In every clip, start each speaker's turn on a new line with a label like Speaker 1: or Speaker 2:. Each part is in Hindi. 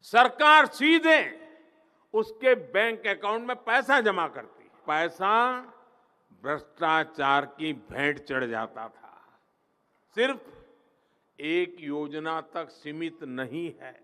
Speaker 1: सरकार सीधे उसके बैंक अकाउंट में पैसा जमा करती है। पैसा भ्रष्टाचार की भेंट चढ़ जाता था। सिर्फ एक योजना तक सीमित नहीं है,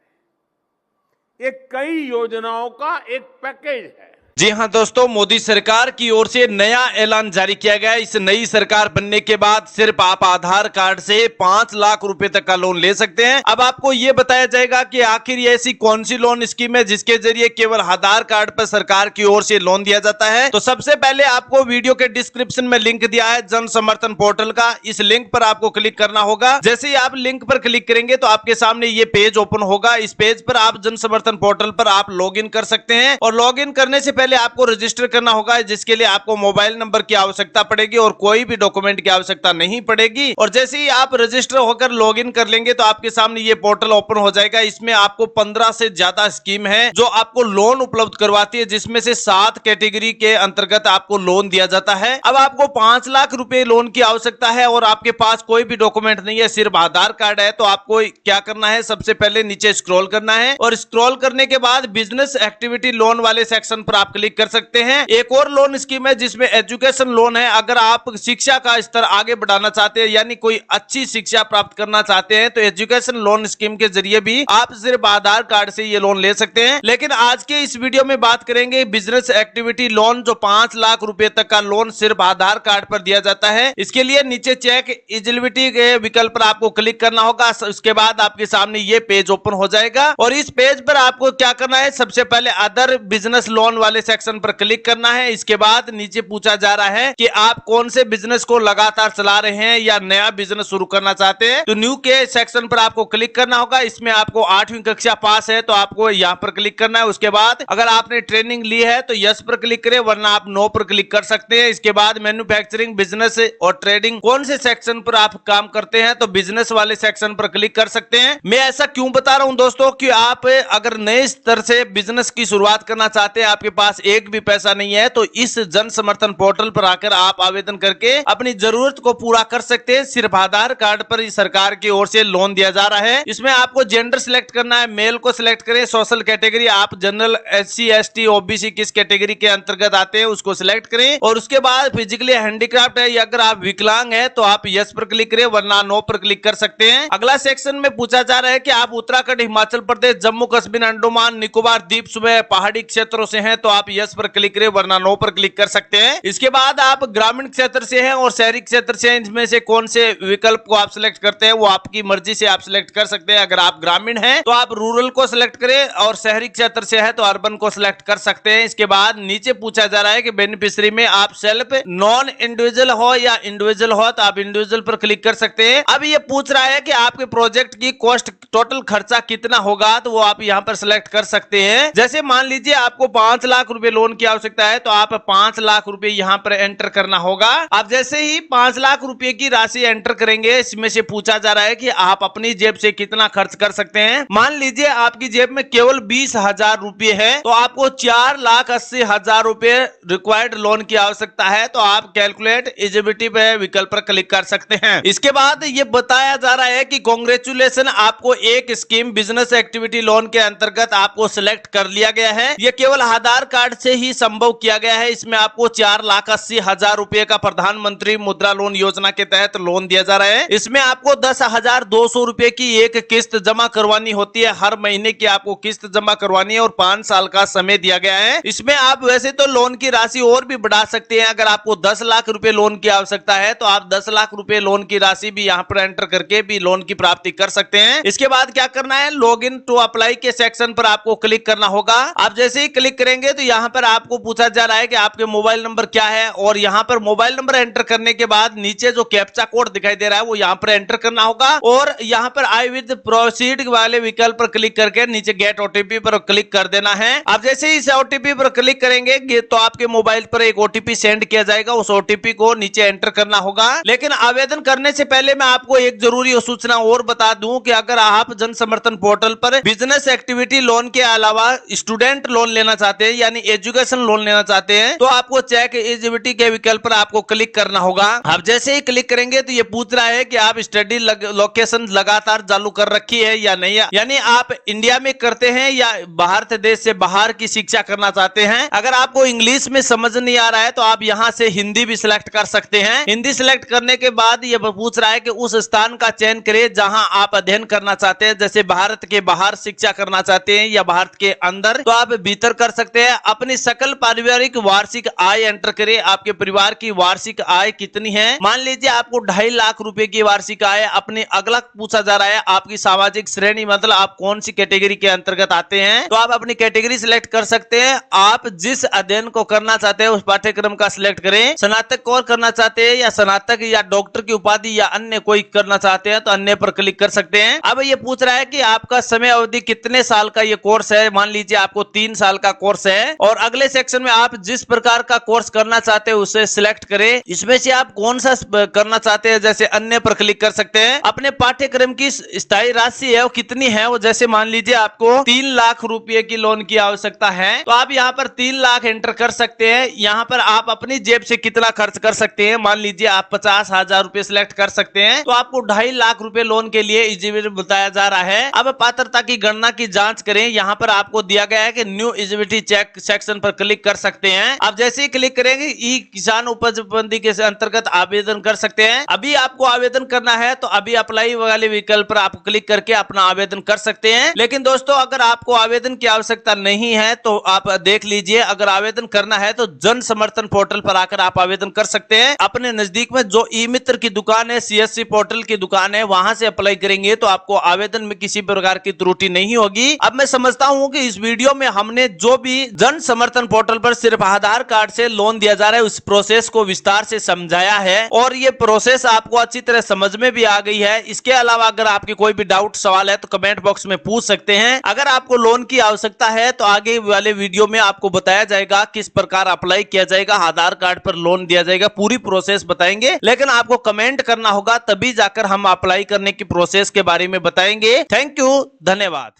Speaker 1: ये कई योजनाओं का एक पैकेज है।
Speaker 2: जी हां दोस्तों, मोदी सरकार की ओर से नया ऐलान जारी किया गया है। इस नई सरकार बनने के बाद सिर्फ आप आधार कार्ड से 5 लाख रुपए तक का लोन ले सकते हैं। अब आपको यह बताया जाएगा कि आखिर ये ऐसी कौन सी लोन स्कीम है जिसके जरिए केवल आधार कार्ड पर सरकार की ओर से लोन दिया जाता है। तो सबसे पहले आपको वीडियो के डिस्क्रिप्शन में लिंक दिया है जन समर्थन पोर्टल का, इस लिंक पर आपको क्लिक करना होगा। जैसे ही आप लिंक पर क्लिक करेंगे तो आपके सामने ये पेज ओपन होगा। इस पेज पर आप जन समर्थन पोर्टल पर आप लॉग इन कर सकते हैं और लॉग इन करने से पहले आपको रजिस्टर करना होगा, जिसके लिए आपको मोबाइल नंबर की आवश्यकता पड़ेगी और कोई भी डॉक्यूमेंट की आवश्यकता नहीं पड़ेगी। और जैसे ही आप रजिस्टर होकर लॉगिन कर लेंगे तो आपके सामने ये पोर्टल ओपन हो जाएगा। इसमें आपको 15 से ज्यादा स्कीम है जो आपको लोन उपलब्ध करवाती है, जिसमें से 7 कैटेगरी के अंतर्गत आपको लोन दिया जाता है। अब आपको 5 लाख रुपए लोन की आवश्यकता है और आपके पास कोई भी डॉक्यूमेंट नहीं है, सिर्फ आधार कार्ड है। तो आपको क्या करना है, सबसे पहले नीचे स्क्रॉल करना है और स्क्रॉल करने के बाद बिजनेस एक्टिविटी लोन वाले सेक्शन पर आप क्लिक कर सकते हैं। एक और लोन स्कीम है जिसमें एजुकेशन लोन है। अगर आप शिक्षा का स्तर आगे बढ़ाना चाहते हैं, यानी कोई अच्छी शिक्षा प्राप्त करना चाहते हैं, तो एजुकेशन लोन स्कीम के जरिए भी आप सिर्फ आधार कार्ड से ये लोन ले सकते हैं। लेकिन आज के इस वीडियो में बात करेंगे बिजनेस एक्टिविटी लोन, जो 5 लाख रुपए तक का लोन सिर्फ आधार कार्ड पर दिया जाता है। इसके लिए नीचे चेक एलिजिबिलिटी के विकल्प पर आपको क्लिक करना होगा। उसके बाद आपके सामने ये पेज ओपन हो जाएगा और इस पेज पर आपको क्या करना है, सबसे पहले अदर बिजनेस लोन वाले सेक्शन पर क्लिक करना है। इसके बाद नीचे पूछा जा रहा है कि आप कौन से बिजनेस को लगातार चला रहे हैं या नया बिजनेस शुरू करना चाहते हैं, तो न्यू के सेक्शन पर आपको क्लिक करना होगा। इसमें आपको 8वीं कक्षा पास है तो आपको यहां पर क्लिक करना है। उसके बाद अगर आपने ट्रेनिंग ली है तो यस पर क्लिक करें, वरना आप नो पर क्लिक कर सकते हैं। इसके बाद मैन्युफैक्चरिंग, बिजनेस और ट्रेडिंग कौन से सेक्शन पर आप काम करते हैं, तो बिजनेस वाले सेक्शन पर क्लिक कर सकते हैं। मैं ऐसा क्यों बता रहा हूं दोस्तों कि आप अगर नए स्तर से बिजनेस की शुरुआत करना चाहते हैं, आपके पास एक भी पैसा नहीं है, तो इस जन समर्थन पोर्टल पर आकर आप आवेदन करके अपनी जरूरत को पूरा कर सकते हैं। सिर्फ आधार कार्ड पर ही सरकार की ओर से लोन दिया जा रहा है। इसमें आपको जेंडर सिलेक्ट करना है, मेल को सिलेक्ट करें। सोशल कैटेगरी आप जनरल, SC ST OBC किस कैटेगरी के अंतर्गत आते हैं उसको सिलेक्ट करें। और उसके बाद फिजिकली हैंडीक्राफ्ट है या अगर आप विकलांग है तो आप यस पर क्लिक करें, वरना नो पर क्लिक कर सकते हैं। अगला सेक्शन में पूछा जा रहा है कि आप उत्तराखंड, हिमाचल प्रदेश, जम्मू कश्मीर, अंडमान निकोबार द्वीप समूह, पहाड़ी क्षेत्रों से हैं तो आप यस पर क्लिक करें, वरना नो पर क्लिक कर सकते हैं। इसके बाद आप ग्रामीण क्षेत्र से हैं और शहरी क्षेत्र से हैं, इनमें से कौन से विकल्प को आप सिलेक्ट करते हैं वो आपकी मर्जी से आप सिलेक्ट कर सकते हैं। अगर आप ग्रामीण हैं तो आप रूरल को सिलेक्ट करें और शहरी क्षेत्र से है तो अर्बन को सिलेक्ट कर सकते हैं। इसके बाद नीचे पूछा जा रहा है कि बेनिफिशियरी में आप सेल्फ, नॉन इंडिविजुअल हो या इंडिविजुअल हो, तो आप इंडिविजुअल पर क्लिक कर सकते हैं। अब ये पूछ रहा है कि आपके प्रोजेक्ट की कॉस्ट, टोटल खर्चा कितना होगा, तो वो आप यहाँ पर सिलेक्ट कर सकते हैं। जैसे मान लीजिए आपको 5 लाख रुपए लोन की आवश्यकता है तो आप 5 लाख रुपए यहाँ पर एंटर करना होगा। आप जैसे ही 5 लाख रुपए की राशि एंटर करेंगे, इसमें से पूछा जा रहा है कि आप अपनी जेब से कितना खर्च कर सकते हैं। मान लीजिए आपकी जेब में केवल 20,000 रुपए है तो आपको 4,80,000 रुपए रिक्वायर्ड लोन की आवश्यकता है, तो आप कैलकुलेट एलिजिबिलिटी पे विकल्प पर क्लिक कर सकते हैं। इसके बाद ये बताया जा रहा है कि कांग्रेचुलेशन, आपको एक स्कीम बिजनेस एक्टिविटी लोन के अंतर्गत आपको सिलेक्ट कर लिया गया है। यह केवल आधार कार्ड से ही संभव किया गया है। इसमें आपको 4,80,000 रुपए का प्रधानमंत्री मुद्रा लोन योजना के तहत लोन दिया जा रहा है। इसमें आपको 10,200 रुपए की एक किस्त जमा करवानी होती है। हर महीने की आपको किस्त जमा करवानी है और 5 साल का समय दिया गया है। इसमें आप वैसे तो लोन की राशि और भी बढ़ा सकते हैं। अगर आपको 10 लाख रुपए लोन की आवश्यकता है तो आप 10 लाख रुपए लोन की राशि भी यहाँ पर एंटर करके भी लोन की प्राप्ति कर सकते हैं। इसके बाद क्या करना है, लॉग इन टू अप्लाई के सेक्शन पर आपको क्लिक करना होगा। आप जैसे ही क्लिक करेंगे तो यहाँ पर आपको पूछा जा रहा है कि आपके मोबाइल नंबर क्या है, और यहाँ पर मोबाइल नंबर एंटर करने के बाद नीचे जो कैप्चा कोड दिखाई दे रहा है वो यहाँ पर एंटर करना होगा और यहाँ पर आई विद प्रोसीड वाले विकल्प पर क्लिक करके नीचे गेट OTP पर क्लिक कर देना है। आप जैसे ही इस OTP पर क्लिक करेंगे तो आपके मोबाइल पर एक OTP सेंड किया जाएगा, उस OTP को नीचे एंटर करना होगा। लेकिन आवेदन करने से पहले मैं आपको एक जरूरी सूचना और बता दूं कि अगर आप जन समर्थन पोर्टल पर बिजनेस एक्टिविटी लोन के अलावा स्टूडेंट लोन लेना चाहते हैं, यानी यानी एजुकेशन लोन लेना चाहते हैं तो आपको चेक एलिजिबिलिटी के विकल्प पर आपको क्लिक करना होगा। अब जैसे ही क्लिक करेंगे तो ये पूछ रहा है कि आप स्टडी लोकेशन लगातार चालू कर रखी है या नहीं, यानी आप इंडिया में करते हैं या भारत देश से बाहर की शिक्षा करना चाहते हैं। अगर आपको इंग्लिश में समझ नहीं आ रहा है तो आप यहां से हिंदी भी सिलेक्ट कर सकते हैं। हिंदी सिलेक्ट करने के बाद ये पूछ रहा है कि उस स्थान का चयन करें जहां आप अध्ययन करना चाहते हैं, जैसे भारत के बाहर शिक्षा करना चाहते हैं या भारत के अंदर तो आप भीतर कर सकते हैं। अपनी सकल पारिवारिक वार्षिक आय एंटर करें। आपके परिवार की वार्षिक आय कितनी है? मान लीजिए आपको 2.5 लाख रुपए की वार्षिक आय। अपने अगला पूछा जा रहा है आपकी सामाजिक श्रेणी, मतलब आप कौन सी कैटेगरी के अंतर्गत आते हैं, तो आप अपनी कैटेगरी सिलेक्ट कर सकते हैं। आप जिस अध्ययन को करना चाहते हैं उस पाठ्यक्रम का सिलेक्ट करें। स्नातक कोर्स करना चाहते हैं या स्नातक या डॉक्टर की उपाधि या अन्य कोई करना चाहते हैं तो अन्य पर क्लिक कर सकते हैं। अब ये पूछ रहा है कि आपका समय अवधि कितने साल का ये कोर्स है। मान लीजिए आपको 3 साल का कोर्स है और अगले सेक्शन में आप जिस प्रकार का कोर्स करना चाहते हैं उसे सिलेक्ट करें। इसमें से आप कौन सा करना चाहते हैं, जैसे अन्य पर क्लिक कर सकते हैं। अपने पाठ्यक्रम की स्थायी राशि है वो कितनी है, वो जैसे मान लीजिए आपको 3 लाख रुपए की लोन की आवश्यकता है तो आप यहाँ पर 3 लाख एंटर कर सकते हैं। यहाँ पर आप अपनी जेब से कितना खर्च कर सकते हैं, मान लीजिए आप 50,000 रुपए सिलेक्ट कर सकते हैं तो आपको 2.5 लाख रुपए लोन के लिए एलिजिबिलिटी बताया जा रहा है। अब पात्रता की गणना की जांच करें। यहाँ पर आपको दिया गया है कि न्यू एलिजिबिलिटी चेक सेक्शन पर क्लिक कर सकते हैं। अब जैसे ही क्लिक करेंगे ई किसान उपज बंदी के अंतर्गत आवेदन कर सकते हैं। अभी आपको आवेदन करना है तो अभी अप्लाई वाले विकल्प पर आप क्लिक करके अपना आवेदन कर सकते हैं। लेकिन दोस्तों अगर आपको आवेदन की आवश्यकता नहीं है तो आप देख लीजिए, अगर आवेदन करना है तो जन समर्थन पोर्टल पर आकर आप आवेदन कर सकते हैं। अपने नजदीक में जो ई मित्र की दुकान है, सीएससी पोर्टल की दुकान है, वहां से अप्लाई करेंगे तो आपको आवेदन में किसी प्रकार की त्रुटि नहीं होगी। अब मैं समझता हूं कि इस वीडियो में हमने जो भी जन समर्थन पोर्टल पर सिर्फ आधार कार्ड से लोन दिया जा रहा है उस प्रोसेस को विस्तार से समझाया है और ये प्रोसेस आपको अच्छी तरह समझ में भी आ गई है। इसके अलावा अगर आपके कोई भी डाउट सवाल है तो कमेंट बॉक्स में पूछ सकते हैं। अगर आपको लोन की आवश्यकता है तो आगे वाले वीडियो में आपको बताया जाएगा किस प्रकार अप्लाई किया जाएगा, आधार कार्ड पर लोन दिया जाएगा, पूरी प्रोसेस बताएंगे। लेकिन आपको कमेंट करना होगा तभी जाकर हम अप्लाई करने की प्रोसेस के बारे में बताएंगे। थैंक यू, धन्यवाद।